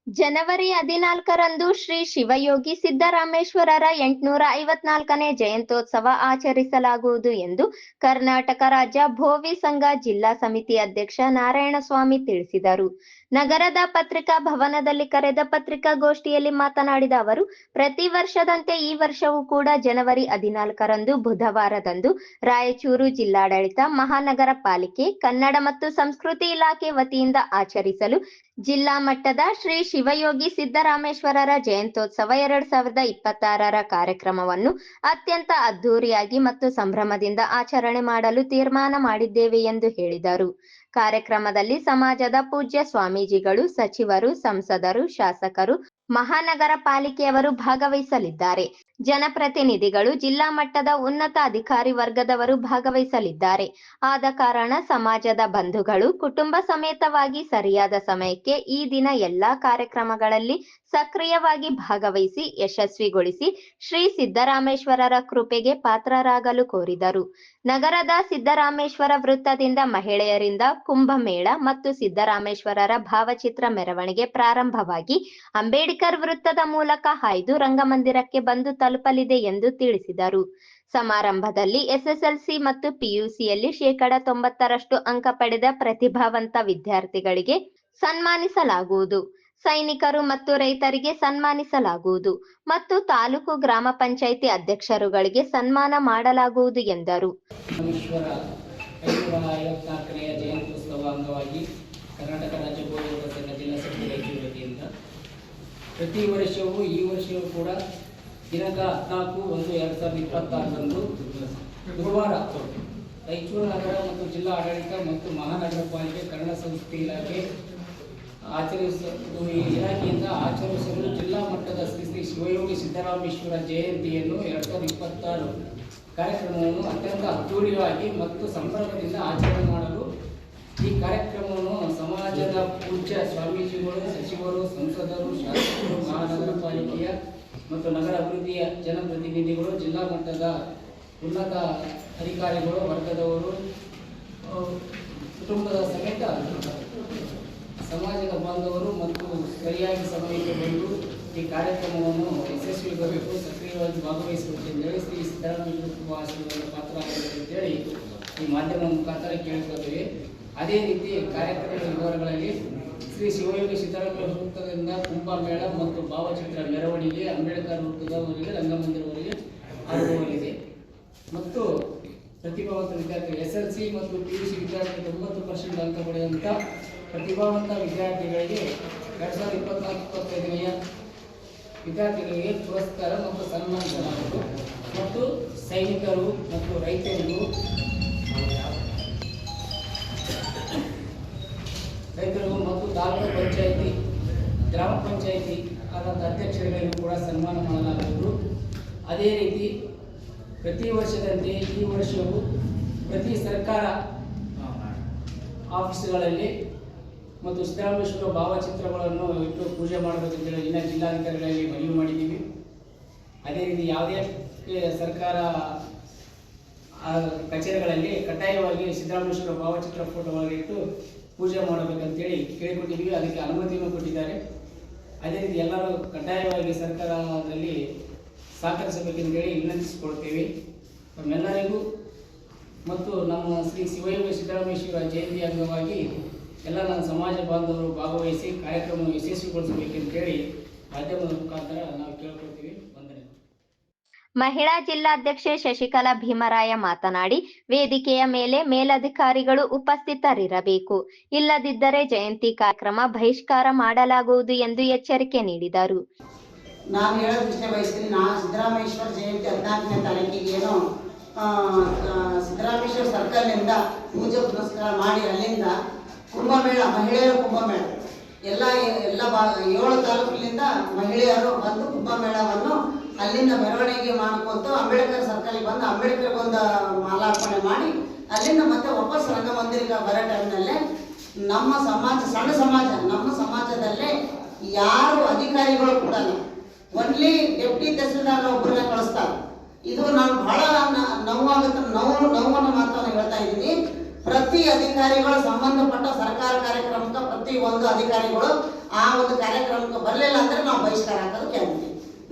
ಜನವರಿ 14ರಂದು ಶ್ರೀ ಶಿವಯೋಗಿ ಸಿದ್ದರಾಮೇಶ್ವರರ 854ನೇ ಜಯಂತ್ಯೋತ್ಸವ ಆಚರಿಸಲಾಗುವುದು ಎಂದು ಕರ್ನಾಟಕ ರಾಜ್ಯ ಭೋವಿ ಸಂಘ ಜಿಲ್ಲಾ ಸಮಿತಿ ಅಧ್ಯಕ್ಷ ನಾರಾಯಣಸ್ವಾಮಿ ತಿಳಿಸಿದರು. ನಗರದ ಪತ್ರಿಕಾ ಭವನದಲ್ಲಿ ಕರೆದ ಪತ್ರಿಕಾಗೋಷ್ಠಿಯಲ್ಲಿ ಮಾತನಾಡಿದ ಅವರು, ಪ್ರತಿ ವರ್ಷದಂತೆ ಈ ವರ್ಷವೂ ಕೂಡ ಜನವರಿ 14ರಂದು ಬುಧವಾರದಂದು ರಾಯಚೂರು ಜಿಲ್ಲಾಡಳಿತ, ಮಹಾನಗರ ಪಾಲಿಕೆ, ಕನ್ನಡ ಮತ್ತು ಸಂಸ್ಕೃತಿ ಇಲಾಖೆ ವತಿಯಿಂದ ಆಚರಿಸಲು ಜಿಲ್ಲಾ ಮಟ್ಟದ ಶ್ರೀ ಶಿವಯೋಗಿ ಸಿದ್ದರಾಮೇಶ್ವರರ ಜಯಂತ್ಯೋತ್ಸವ 2026ರ ಕಾರ್ಯಕ್ರಮವನ್ನು ಅತ್ಯಂತ ಅದ್ಧೂರಿಯಾಗಿ ಮತ್ತು ಸಂಭ್ರಮದಿಂದ ಆಚರಣೆ ಮಾಡಲು ತೀರ್ಮಾನ ಮಾಡಿದ್ದೇವೆ ಎಂದು ಹೇಳಿದರು. ಕಾರ್ಯಕ್ರಮದಲ್ಲಿ ಸಮಾಜದ ಪೂಜ್ಯ ಸ್ವಾಮೀಜಿಗಳು, ಸಚಿವರು, ಸಂಸದರು, ಶಾಸಕರು, ಮಹಾನಗರ ಪಾಲಿಕೆಯವರು ಭಾಗವಹಿಸಲಿದ್ದಾರೆ. ಜನಪ್ರತಿನಿಧಿಗಳು, ಜಿಲ್ಲಾ ಮಟ್ಟದ ಉನ್ನತ ಅಧಿಕಾರಿ ವರ್ಗದವರು ಭಾಗವಹಿಸಲಿದ್ದಾರೆ. ಆದ ಕಾರಣ ಸಮಾಜದ ಬಂಧುಗಳು ಕುಟುಂಬ ಸಮೇತವಾಗಿ ಸರಿಯಾದ ಸಮಯಕ್ಕೆ ಈ ದಿನ ಎಲ್ಲಾ ಕಾರ್ಯಕ್ರಮಗಳಲ್ಲಿ ಸಕ್ರಿಯವಾಗಿ ಭಾಗವಹಿಸಿ ಯಶಸ್ವಿಗೊಳಿಸಿ ಶ್ರೀ ಸಿದ್ದರಾಮೇಶ್ವರರ ಕೃಪೆಗೆ ಪಾತ್ರರಾಗಲು ಕೋರಿದರು. ನಗರದ ಸಿದ್ದರಾಮೇಶ್ವರ ವೃತ್ತದಿಂದ ಮಹಿಳೆಯರಿಂದ ಕುಂಭಮೇಳ ಮತ್ತು ಸಿದ್ದರಾಮೇಶ್ವರರ ಭಾವಚಿತ್ರ ಮೆರವಣಿಗೆ ಪ್ರಾರಂಭವಾಗಿ ಅಂಬೇಡ್ಕರ್ ವೃತ್ತದ ಮೂಲಕ ಹಾಯ್ದು ರಂಗಮಂದಿರಕ್ಕೆ ಬಂದು ತಲುಪಲಿದೆ ಎಂದು ತಿಳಿಸಿದರು. ಸಮಾರಂಭದಲ್ಲಿ ಎಸ್ಎಸ್ಎಲ್ಸಿ ಮತ್ತು ಪಿಯುಸಿಯಲ್ಲಿ 90% ಅಂಕ ಪಡೆದ ಪ್ರತಿಭಾವಂತ ವಿದ್ಯಾರ್ಥಿಗಳಿಗೆ ಸನ್ಮಾನಿಸಲಾಗುವುದು. ಸೈನಿಕರು ಮತ್ತು ರೈತರಿಗೆ ಸನ್ಮಾನಿಸಲಾಗುವುದು ಮತ್ತು ತಾಲೂಕು ಗ್ರಾಮ ಪಂಚಾಯಿತಿ ಅಧ್ಯಕ್ಷರುಗಳಿಗೆ ಸನ್ಮಾನ ಮಾಡಲಾಗುವುದು ಎಂದರು. ಜಯಂತ್ಯೋತ್ಸವ ಅಂಗವಾಗಿ ಕರ್ನಾಟಕ ರಾಜ್ಯ ಭೋವಿ ಸಂಘ ಜಿಲ್ಲಾ ಸಮಿತಿ ರಾಯಚೂರು ವತಿಯಿಂದ ಪ್ರತಿ ವರ್ಷವೂ ಈ ವರ್ಷವೂ ಕೂಡ ದಿನಾಂಕ 14/1/2026ರಂದು ಗುರುವಾರ ರಾಯಚೂರು ನಗರ ಮತ್ತು ಜಿಲ್ಲಾ ಆಡಳಿತ ಮತ್ತು ಮಹಾನಗರ ಪಾಲಿಕೆ, ಕನ್ನಡ ಸಂಸ್ಕೃತಿ ಇಲಾಖೆ ಇಲಾಖೆಯಿಂದ ಆಚರಿಸಲು ಜಿಲ್ಲಾ ಮಟ್ಟದ ಶ್ರೀ ಶಿವಯೋಗಿ ಸಿದ್ದರಾಮೇಶ್ವರ ಜಯಂತಿಯನ್ನು 2026 ಕಾರ್ಯಕ್ರಮವನ್ನು ಅತ್ಯಂತ ಅದ್ದೂರಿಯಾಗಿ ಮತ್ತು ಸಂಭ್ರಮದಿಂದ ಆಚರಣೆ ಮಾಡಲು ಈ ಕಾರ್ಯಕ್ರಮವನ್ನು ಸಮಾಜದ ಪೂಜ್ಯ ಸ್ವಾಮೀಜಿಗಳು, ಸಚಿವರು, ಸಂಸದರು, ಶಾಸಕರು, ಮಹಾನಗರ ಪಾಲಿಕೆಯ ಮತ್ತು ನಗರ ಅಭಿವೃದ್ಧಿಯ ಜನಪ್ರತಿನಿಧಿಗಳು, ಜಿಲ್ಲಾ ಮಟ್ಟದ ಉನ್ನತ ಅಧಿಕಾರಿಗಳು ವರ್ಗದವರು, ಕುಟುಂಬದ ಸಮೇತ ಸಮಾಜದ ಬಾಂಧವರು ಮತ್ತು ಸರಿಯಾಗಿ ಸಮಯಕ್ಕೆ ಬಂದು ಈ ಕಾರ್ಯಕ್ರಮವನ್ನು ಯಶಸ್ವಿಗೊಳಿಸಬೇಕು, ಸಕ್ರಿಯವಾಗಿ ಭಾಗವಹಿಸಬೇಕು ಅಂತೇಳಿ ಶ್ರೀ ಸಿದ್ದರಾಮೇಶ್ವರ ಆಶೀರ್ವಾದ ಪಾತ್ರರಾಗಬೇಕು ಅಂತೇಳಿ ಈ ಮಾಧ್ಯಮ ಮುಖಾಂತರ ಕೇಳಿಕೊಳ್ತೀವಿ. ಅದೇ ರೀತಿ ಕಾರ್ಯಕ್ರಮದ ವಿವರಗಳಲ್ಲಿ ಶ್ರೀ ಶಿವಯೋಗಿ ಸಿದ್ದರಾಮೇಶ್ವರ ವೃತ್ತದಿಂದ ಕುಂಭಮೇಳ ಮತ್ತು ಭಾವಚಿತ್ರ ಮೆರವಣಿಗೆ ಅಂಬೇಡ್ಕರ್ ವೃತ್ತದವರೆಗೆ ರಂಗಮಂದಿರವರೆಗೆ ಆರಂಭವಾಗಿದೆ ಮತ್ತು ಪ್ರತಿಭಾವಂತ ವಿದ್ಯಾರ್ಥಿಗಳು ಎಸ್ಎಲ್ಸಿ ಮತ್ತು ಪಿಯುಸಿ ವಿದ್ಯಾರ್ಥಿ 90% ಅಂಕ ಪಡೆದಂಥ ಪ್ರತಿಭಾವಂತ ವಿದ್ಯಾರ್ಥಿಗಳಿಗೆ 2024-25ನೇ ವಿದ್ಯಾರ್ಥಿಗಳಿಗೆ ಪುರಸ್ಕಾರ ಮತ್ತು ಸನ್ಮಾನಿಸಲಾಗುವುದು ಮತ್ತು ಸೈನಿಕರು ಮತ್ತು ರೈತರು ಮತ್ತು ತಾಲೂಕು ಪಂಚಾಯಿತಿ, ಗ್ರಾಮ ಪಂಚಾಯಿತಿ ಆದಂಥ ಅಧ್ಯಕ್ಷರುಗಳಿಗೂ ಕೂಡ ಸನ್ಮಾನ ಮಾಡಲಾಗುವುದು. ಅದೇ ರೀತಿ ಪ್ರತಿ ವರ್ಷದಂತೆ ಈ ವರ್ಷವೂ ಪ್ರತಿ ಸರ್ಕಾರ ಆಫೀಸ್ಗಳಲ್ಲಿ ಮತ್ತು ಸಿದ್ದರಾಮೇಶ್ವರ ಭಾವಚಿತ್ರಗಳನ್ನು ಇಟ್ಟು ಪೂಜೆ ಮಾಡಬೇಕಂತೇಳಿ ಇನ್ನು ಜಿಲ್ಲಾಧಿಕಾರಿಗಳಲ್ಲಿ ಮನವಿ ಮಾಡಿದ್ದೀವಿ. ಅದೇ ರೀತಿ ಯಾವುದೇ ಸರ್ಕಾರ ಕಚೇರಿಗಳಲ್ಲಿ ಕಡ್ಡಾಯವಾಗಿ ಸಿದ್ದರಾಮೇಶ್ವರ ಭಾವಚಿತ್ರ ಫೋಟೋಗಳನ್ನು ಇಟ್ಟು ಪೂಜೆ ಮಾಡಬೇಕಂತೇಳಿ ಕೇಳಿಕೊಟ್ಟಿದ್ದೀವಿ. ಅದಕ್ಕೆ ಅನುಮತಿಯನ್ನು ಕೊಟ್ಟಿದ್ದಾರೆ. ಅದೇ ರೀತಿ ಎಲ್ಲರೂ ಕಡ್ಡಾಯವಾಗಿ ಸರ್ಕಾರದಲ್ಲಿ ಸಹಕರಿಸಬೇಕೆಂದೇಳಿ ವಿನಂತಿಸಿಕೊಳ್ತೇವೆ. ನಮ್ಮೆಲ್ಲರಿಗೂ ಮತ್ತು ನಮ್ಮ ಶ್ರೀ ಶಿವಯೋಗಿ ಸಿದ್ದರಾಮೇಶ್ವರ ಜಯಂತಿ ಅಂಗವಾಗಿ ಎಲ್ಲ ನನ್ನ ಸಮಾಜ ಬಾಂಧವರು ಭಾಗವಹಿಸಿ ಕಾರ್ಯಕ್ರಮವನ್ನು ಯಶಸ್ವಿಗೊಳಿಸಬೇಕೆಂತೇಳಿ ಮಾಧ್ಯಮದ ಮುಖಾಂತರ ನಾವು ಕೇಳ್ಕೊಳ್ತೀವಿ. ವಂದನೆ. ಮಹಿಳಾ ಜಿಲ್ಲಾಧ್ಯಕ್ಷೆ ಶಶಿಕಲಾ ಭೀಮರಾಯ ಮಾತನಾಡಿ, ವೇದಿಕೆಯ ಮೇಲೆ ಮೇಲಧಿಕಾರಿಗಳು ಉಪಸ್ಥಿತರಿರಬೇಕು, ಇಲ್ಲದಿದ್ದರೆ ಜಯಂತಿ ಕಾರ್ಯಕ್ರಮ ಬಹಿಷ್ಕಾರ ಮಾಡಲಾಗುವುದು ಎಂದು ಎಚ್ಚರಿಕೆ ನೀಡಿದರು. ನಾನು ಹೇಳೋದು ಇಷ್ಟ ಬಯಸ್ತೀನಿ. ಸಿದ್ದರಾಮೇಶ್ವರ ಜಯಂತಿ 14ನೇ ತಾರೀಕಿಗೆ ಏನೋ ಸಿದ್ದರಾಮೇಶ್ವರ ಸರ್ಕಲ್ನಿಂದ ಪೂಜೆ ಪುನಸ್ಕಾರ ಮಾಡಿ ಅಲ್ಲಿಂದ ಕುಂಭಮೇಳ, ಮಹಿಳೆಯರ ಕುಂಭಮೇಳ ಎಲ್ಲ 7 ತಾಲೂಕಿನಿಂದ ಮಹಿಳೆಯರು ಬಂದು ಕುಂಭಮೇಳವನ್ನು ಅಲ್ಲಿಂದ ಮೆರವಣಿಗೆ ಮಾಡಿಕೊಂಡು ಅಂಬೇಡ್ಕರ್ ಸರ್ಕಲ್ಗೆ ಬಂದು ಅಂಬೇಡ್ಕರ್ಗೊಂದು ಮಾಲಾರ್ಪಣೆ ಮಾಡಿ ಅಲ್ಲಿಂದ ಮತ್ತೆ ವಾಪಸ್ ರಂಗಮಂದಿರಕ್ಕೆ ಬರೋ ಟೈಮ್ನಲ್ಲೇ ನಮ್ಮ ಸಮಾಜ, ಸಣ್ಣ ಸಮಾಜ, ನಮ್ಮ ಸಮಾಜದಲ್ಲೇ ಯಾರು ಅಧಿಕಾರಿಗಳು ಕೂಡ ಒನ್ಲಿ ಡೆಪ್ಟಿ ತಹಸೀಲ್ದಾರ್ ಒಬ್ಬರನ್ನ ಕಳಿಸ್ತಾರೆ. ಇದು ನಾನು ಬಹಳ ನೋವಾಗುತ್ತೆ, ನೋವನ್ನು ಮಾತನ್ನು ಹೇಳ್ತಾ ಇದ್ದೀನಿ. ಪ್ರತಿ ಅಧಿಕಾರಿಗಳು ಸಂಬಂಧಪಟ್ಟ ಸರ್ಕಾರ ಕಾರ್ಯಕ್ರಮಕ್ಕೆ ಪ್ರತಿ ಒಂದು ಅಧಿಕಾರಿಗಳು ಆ ಒಂದು ಕಾರ್ಯಕ್ರಮಕ್ಕೆ ಬರಲಿಲ್ಲ ಅಂದ್ರೆ ನಾವು ಬಹಿಷ್ಕಾರ ಹಾಕೋದು ಗ್ಯಾರಂಟಿ.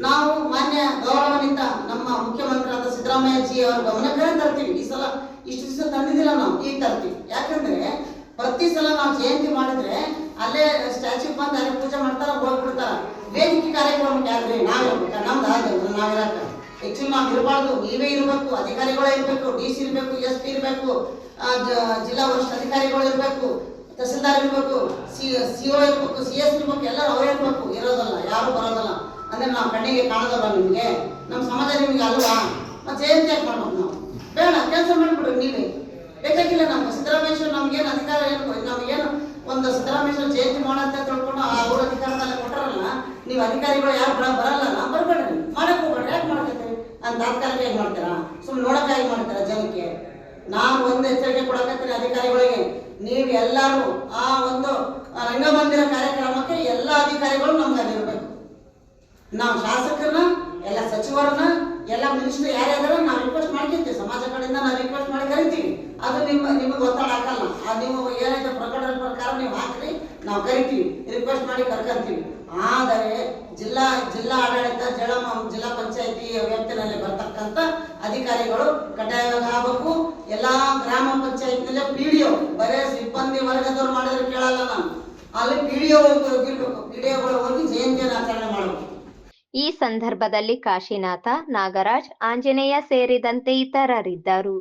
ನಾವು ಮಾನ್ಯ ಗೌರವಾನ್ವಿತ ನಮ್ಮ ಮುಖ್ಯಮಂತ್ರಿಯಾದ ಸಿದ್ದರಾಮಯ್ಯ ಜಿ ಅವರ ಗಮನಕ್ಕೆ ತರ್ತೀವಿ. ಈ ಸಲ ಇಷ್ಟು ದಿವಸ ತಂದಿದ್ದಿಲ್ಲ, ನಾವು ಈಗ ತರ್ತೀವಿ. ಯಾಕಂದ್ರೆ ಪ್ರತಿ ಸಲ ನಾವು ಜಯಂತಿ ಮಾಡಿದ್ರೆ ಅಲ್ಲೇ ಸ್ಟ್ಯಾಚ್ಯೂ ಬಂದು ಅಲ್ಲೇ ಪೂಜೆ ಮಾಡ್ತಾರ, ಹೋಗ್ಬಿಡ್ತಾರ. ವೇದಿಕೆ ಕಾರ್ಯಕ್ರಮಕ್ಕೆ ಯಾರ್ರಿ ನಾವ್ ಇರ್ಬೇಕ? ನಮ್ದು ಆದ್ರೆ ನಾವಿರಕ ಆಕ್ಚುಲಿ ನಾವ್ ಇರಬಾರ್ದು, ನೀವೇ ಇರಬೇಕು, ಅಧಿಕಾರಿಗಳೇ ಇರಬೇಕು, DC ಇರಬೇಕು, SP ಇರಬೇಕು, ಜಿಲ್ಲಾ ವರಿಷ್ಠ ಅಧಿಕಾರಿಗಳು ಇರಬೇಕು, ತಹಸೀಲ್ದಾರ್ ಇರಬೇಕು, CO ಇರಬೇಕು, CS ಇರಬೇಕು, ಎಲ್ಲರೂ ಅವರೇ ಇರಬೇಕು. ಇರೋದಲ್ಲ, ಯಾರು ಬರೋದಲ್ಲ ಅಂದ್ರೆ ನಾವು ಕಣ್ಣಿಗೆ ಕಾಣೋದಲ್ಲ. ನಿಮಗೆ ನಮ್ಮ ಸಮಾಜ ನಿಮಗೆ ಅಲ್ವಾ? ಮತ್ತೆ ಜಯಂತಿ ಯಾಕೆ ಮಾಡ್ಬೇಕು? ನಾವು ಬೇಡ, ಕೆಲಸ ಮಾಡಿಬಿಡ್ರಿ ನೀವೇ, ಬೇಕಾಗಿಲ್ಲ. ನಮ್ಮ ಸಿದ್ದರಾಮೇಶ್ವರ ನಮ್ಗೇನು ಅಧಿಕಾರ ಏನು, ನಮಗೇನು ಒಂದು ಸಿದ್ದರಾಮೇಶ್ವರ ಜಯಂತಿ ಮಾಡಂತ ತಿಳ್ಕೊಂಡು ಅವ್ರ ಅಧಿಕಾರದಲ್ಲಿ ಕೊಟ್ಟರಲ್ಲ, ನೀವು ಅಧಿಕಾರಿಗಳು ಯಾರು ಬರಲ್ಲ, ಬರ್ಬೇಡ್ರಿ, ಮಾಡಕ್ ಹೋಗ್ಬೇಡ್ರಿ. ಯಾಕೆ ಮಾಡ್ತೀರಿ ಅಂತ ತಾತ್ಕಾಲಿಕ ಮಾಡ್ತೀರಾ? ಸುಮ್ಮನೆ ನೋಡಕ್ಕಾಗಿ ಮಾಡ್ತೀರಾ ಜನಕ್ಕೆ? ನಾನು ಒಂದು ಎಚ್ಚರಿಕೆ ಕೊಡಕತ್ತೀನಿ ಅಧಿಕಾರಿಗಳಿಗೆ, ನೀವು ಎಲ್ಲರೂ ಆ ಒಂದು ರಂಗಮಂದಿರ ಕಾರ್ಯಕ್ರಮಕ್ಕೆ ಎಲ್ಲ ಅಧಿಕಾರಿಗಳು ನಮ್ಗೆ ಅಲ್ಲಿರ್ಬೇಕು. ನಾವು ಶಾಸಕರನ್ನ, ಎಲ್ಲ ಸಚಿವರನ್ನ, ಎಲ್ಲ ಮಿನಿಸ್ಟರ್ ಯಾರ್ಯಾರ ನಾವು ರಿಕ್ವೆಸ್ಟ್ ಮಾಡ್ತಿರ್ತೀವಿ, ಸಮಾಜ ಕಡೆಯಿಂದ ನಾವು ರಿಕ್ವೆಸ್ಟ್ ಮಾಡಿ ಕರಿತೀವಿ. ಅದು ನಿಮಗೆ ಒತ್ತಡ ಹಾಕಲ್ಲ. ನೀವು ಏನೈತೆ ಪ್ರಕಟಣೆ ಪ್ರಕಾರ ನೀವು ಹಾಕ್ರಿ, ನಾವು ಕರಿತೀವಿ, ರಿಕ್ವೆಸ್ಟ್ ಮಾಡಿ ಕರ್ಕೊಂತೀವಿ. ಆದರೆ ಜಿಲ್ಲಾ ಆಡಳಿತ, ಜಿಲ್ಲಾ ಪಂಚಾಯತಿ ವ್ಯಾಪ್ತಿನಲ್ಲಿ ಬರ್ತಕ್ಕಂಥ ಅಧಿಕಾರಿಗಳು ಕಡ್ಡಾಯವಾಗಿ ಆಗಬೇಕು. ಎಲ್ಲಾ ಗ್ರಾಮ ಪಂಚಾಯತ್ನಲ್ಲೇ PDO, ಬರೇ ಸಿಬ್ಬಂದಿ ವರ್ಗದವ್ರು ಮಾಡಿದ್ರೆ ಕೇಳಲ್ಲ ನಾನು, ಅಲ್ಲಿ PDO ಹೋಗಿರ್ಬೇಕು. PDOಗಳು ಹೋಗಿ ಜಯಂತಿಯನ್ನು ಆಚರಣೆ ಮಾಡಬೇಕು. ಈ ಸಂದರ್ಭದಲ್ಲಿ ಕಾಶಿನಾಥ, ನಾಗರಾಜ್, ಆಂಜನೇಯ ಸೇರಿದಂತೆ ಇತರರಿದ್ದರು.